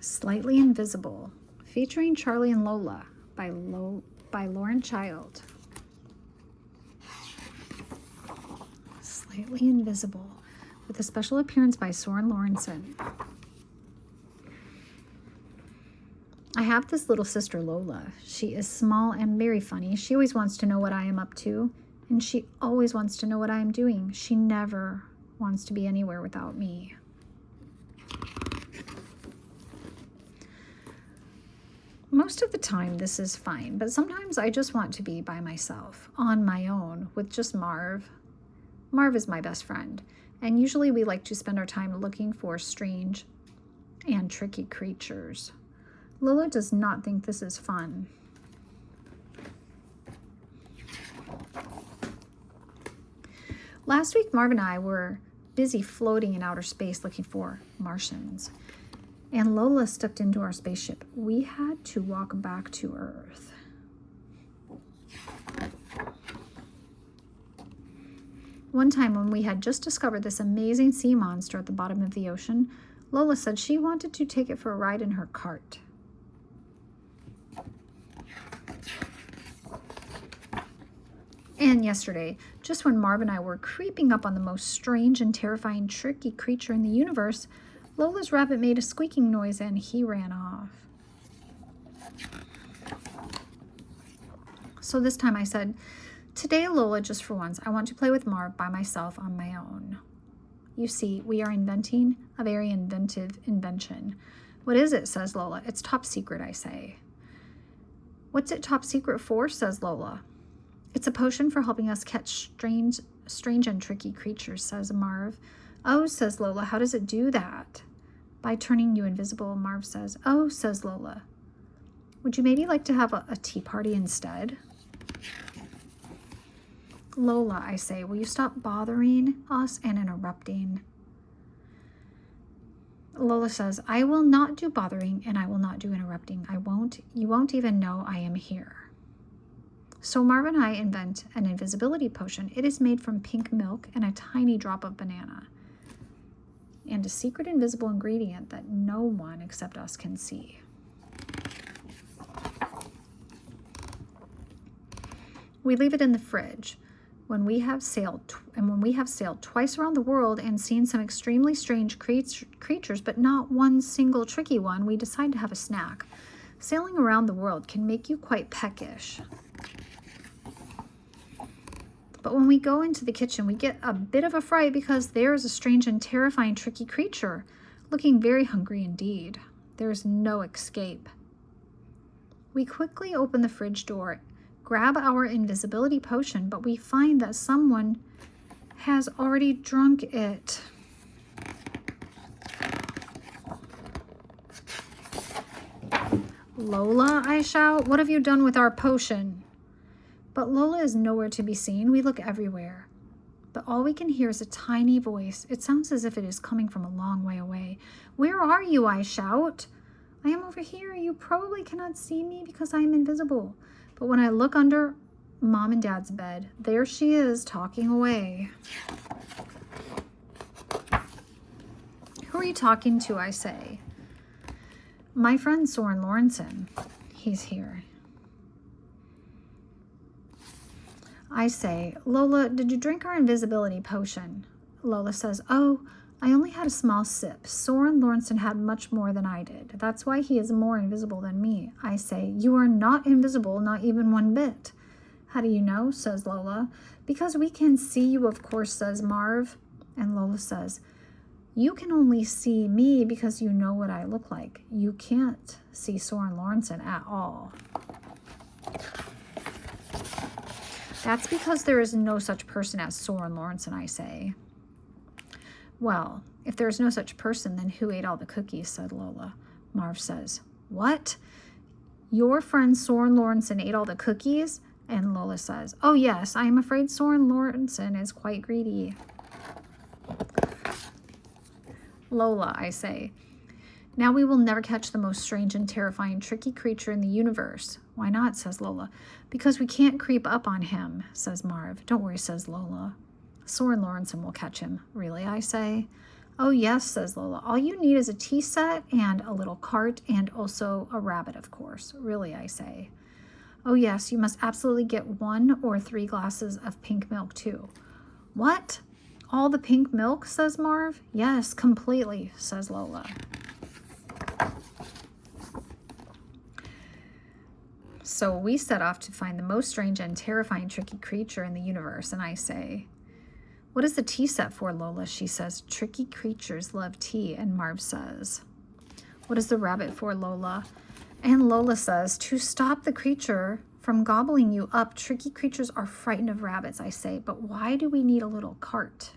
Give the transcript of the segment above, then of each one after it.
Slightly Invisible, featuring Charlie and Lola by Lauren Child. Slightly Invisible, with a special appearance by Soren Lawrenson. I have this little sister, Lola. She is small and very funny. She always wants to know what I am up to, and she always wants to know what I am doing. She never wants to be anywhere without me. Most of the time, this is fine, but sometimes I just want to be by myself, on my own, with just Marv. Marv is my best friend, and usually we like to spend our time looking for strange and tricky creatures. Lola does not think this is fun. Last week, Marv and I were busy floating in outer space looking for Martians, and Lola stepped into our spaceship. We had to walk back to Earth. One time when we had just discovered this amazing sea monster at the bottom of the ocean, Lola said she wanted to take it for a ride in her cart. And yesterday, just when Marv and I were creeping up on the most strange and terrifying, tricky creature in the universe, Lola's rabbit made a squeaking noise and he ran off. So this time I said, "Today, Lola, just for once, I want to play with Marv by myself on my own." You see, we are inventing a very inventive invention. "What is it?" says Lola. "It's top secret," I say. "What's it top secret for?" says Lola. "It's a potion for helping us catch strange and tricky creatures," says Marv. "Oh," says Lola, "how does it do that?" "By turning you invisible," Marv says. "Oh," says Lola. "Would you maybe like to have a tea party instead?" "Lola," I say, "will you stop bothering us and interrupting?" Lola says, "I will not do bothering and I will not do interrupting. You won't even know I am here." So Marv and I invent an invisibility potion. It is made from pink milk and a tiny drop of banana, and a secret invisible ingredient that no one except us can see. We leave it in the fridge. When we have sailed twice around the world and seen some extremely strange creatures, but not one single tricky one, we decide to have a snack. Sailing around the world can make you quite peckish. But when we go into the kitchen, we get a bit of a fright because there is a strange and terrifying tricky creature, looking very hungry indeed. There is no escape. We quickly open the fridge door, grab our invisibility potion, but we find that someone has already drunk it. "Lola," I shout, "what have you done with our potion?" But Lola is nowhere to be seen. We look everywhere, but all we can hear is a tiny voice. It sounds as if it is coming from a long way away. "Where are you?" I shout. "I am over here. You probably cannot see me because I am invisible." But when I look under Mom and Dad's bed, there she is, talking away. "Who are you talking to?" I say. "My friend Soren Lawrenson. He's here." I say, "Lola, did you drink our invisibility potion?" Lola says, "Oh, I only had a small sip. Soren Lawrenson had much more than I did. That's why he is more invisible than me." I say, "You are not invisible, not even one bit." "How do you know?" says Lola. "Because we can see you, of course," says Marv. And Lola says, "You can only see me because you know what I look like. You can't see Soren Lawrenson at all." "That's because there is no such person as Soren Lawrenson," I say. "Well, if there is no such person, then who ate all the cookies?" said Lola. Marv says, "What? Your friend Soren Lawrenson ate all the cookies?" And Lola says, "Oh yes, I am afraid Soren Lawrenson is quite greedy." "Lola," I say, "now we will never catch the most strange and terrifying tricky creature in the universe." "Why not?" says Lola. "Because we can't creep up on him," says Marv. "Don't worry," says Lola. "Soren Lawrenson will catch him." "Really?" I say. Oh, yes, says Lola. All you need is a tea set and a little cart and also a rabbit, of course. Really, I say. Oh, yes, you must absolutely get 1 or 3 glasses of pink milk, too. What? All the pink milk, says Marv. Yes, completely, says Lola. So we set off to find the most strange and terrifying tricky creature in the universe, and I say, what is the tea set for, Lola? She says, tricky creatures love tea, and Marv says, what is the rabbit for, Lola? And Lola says, to stop the creature from gobbling you up. Tricky creatures are frightened of rabbits, I say, but why do we need a little cart?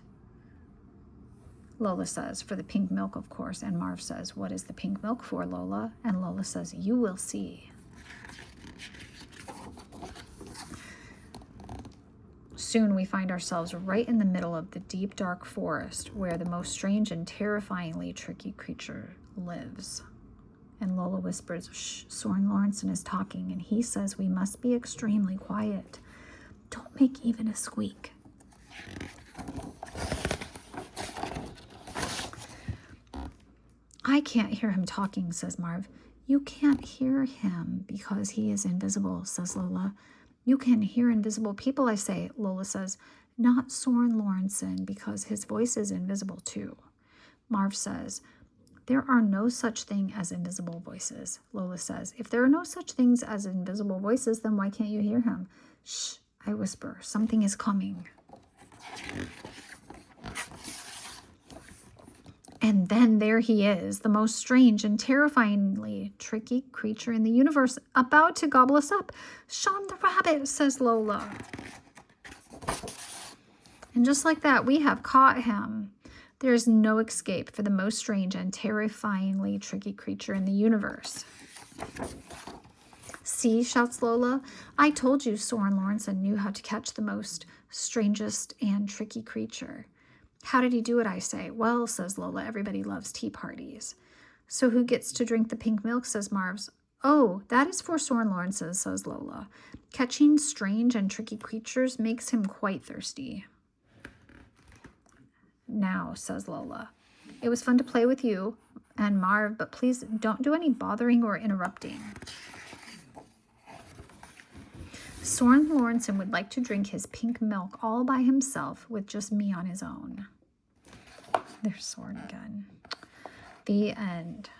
Lola says, for the pink milk, of course, and Marv says, what is the pink milk for, Lola? And Lola says, you will see. Soon we find ourselves right in the middle of the deep, dark forest where the most strange and terrifyingly tricky creature lives. And Lola whispers, shh, Soren Lawrenson is talking, and he says we must be extremely quiet. Don't make even a squeak. I can't hear him talking, says Marv. You can't hear him because he is invisible, says Lola. You can hear invisible people, I say, Lola says. Not Soren Lawrenson, because his voice is invisible too. Marv says, there are no such thing as invisible voices, Lola says. If there are no such things as invisible voices, then why can't you hear him? Shh, I whisper, something is coming. And then there he is, the most strange and terrifyingly tricky creature in the universe, about to gobble us up. Sean the rabbit, says Lola. And just like that, we have caught him. There is no escape for the most strange and terrifyingly tricky creature in the universe. See, shouts Lola, I told you Soren Lawrenson knew how to catch the most strangest and tricky creature. How did he do it, I say? Well, says Lola, everybody loves tea parties. So who gets to drink the pink milk, says Marv's. Oh, that is for Soren Lawrenson, says Lola. Catching strange and tricky creatures makes him quite thirsty. Now, says Lola, it was fun to play with you and Marv, but please don't do any bothering or interrupting. Soren Lawrenson would like to drink his pink milk all by himself with just me on his own. There's Soren again. The end.